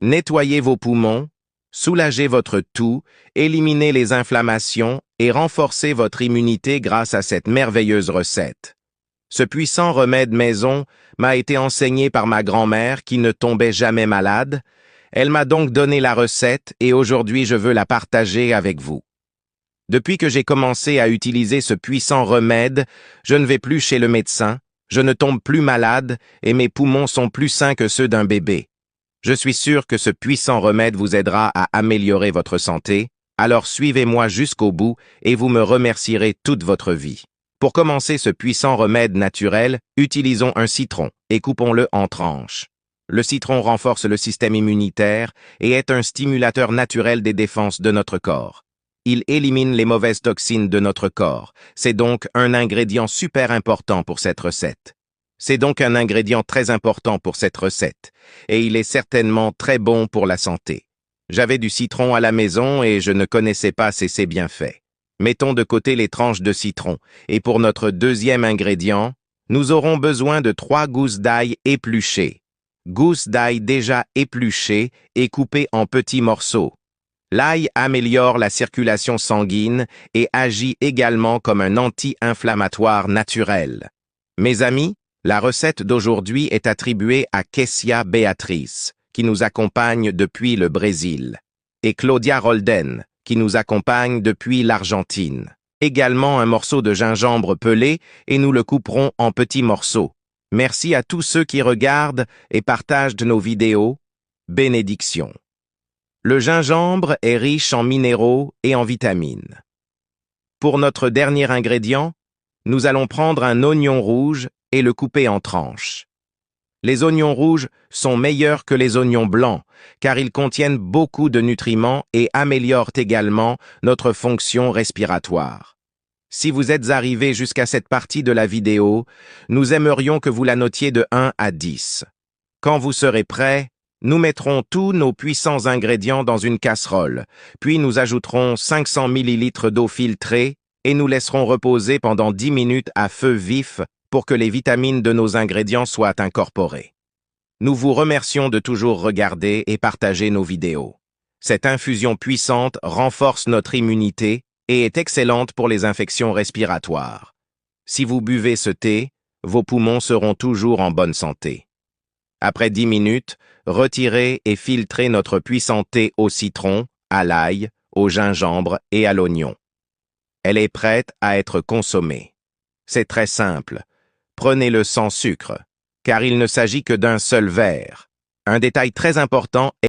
Nettoyez vos poumons, soulagez votre toux, éliminez les inflammations et renforcez votre immunité grâce à cette merveilleuse recette. Ce puissant remède maison m'a été enseigné par ma grand-mère qui ne tombait jamais malade. Elle m'a donc donné la recette et aujourd'hui je veux la partager avec vous. Depuis que j'ai commencé à utiliser ce puissant remède, je ne vais plus chez le médecin, je ne tombe plus malade et mes poumons sont plus sains que ceux d'un bébé. Je suis sûr que ce puissant remède vous aidera à améliorer votre santé, alors suivez-moi jusqu'au bout et vous me remercierez toute votre vie. Pour commencer ce puissant remède naturel, utilisons un citron et coupons-le en tranches. Le citron renforce le système immunitaire et est un stimulateur naturel des défenses de notre corps. Il élimine les mauvaises toxines de notre corps. C'est donc un ingrédient super important pour cette recette. C'est donc un ingrédient très important pour cette recette, et il est certainement très bon pour la santé. J'avais du citron à la maison et je ne connaissais pas ses bienfaits. Mettons de côté les tranches de citron, et pour notre deuxième ingrédient, nous aurons besoin de 3 gousses d'ail épluchées. Gousses d'ail déjà épluchées et coupées en petits morceaux. L'ail améliore la circulation sanguine et agit également comme un anti-inflammatoire naturel. Mes amis, la recette d'aujourd'hui est attribuée à Kessia Beatrice, qui nous accompagne depuis le Brésil, et Claudia Rolden, qui nous accompagne depuis l'Argentine. Également un morceau de gingembre pelé et nous le couperons en petits morceaux. Merci à tous ceux qui regardent et partagent nos vidéos. Bénédiction. Le gingembre est riche en minéraux et en vitamines. Pour notre dernier ingrédient, nous allons prendre un oignon rouge et le couper en tranches. Les oignons rouges sont meilleurs que les oignons blancs, car ils contiennent beaucoup de nutriments et améliorent également notre fonction respiratoire. Si vous êtes arrivé jusqu'à cette partie de la vidéo, nous aimerions que vous la notiez de 1 à 10. Quand vous serez prêt, nous mettrons tous nos puissants ingrédients dans une casserole, puis nous ajouterons 500 ml d'eau filtrée et nous laisserons reposer pendant 10 minutes à feu vif pour que les vitamines de nos ingrédients soient incorporées. Nous vous remercions de toujours regarder et partager nos vidéos. Cette infusion puissante renforce notre immunité et est excellente pour les infections respiratoires. Si vous buvez ce thé, vos poumons seront toujours en bonne santé. Après 10 minutes, retirez et filtrez notre puissant thé au citron, à l'ail, au gingembre et à l'oignon. Elle est prête à être consommée. C'est très simple. Prenez-le sans sucre, car il ne s'agit que d'un seul verre. Un détail très important est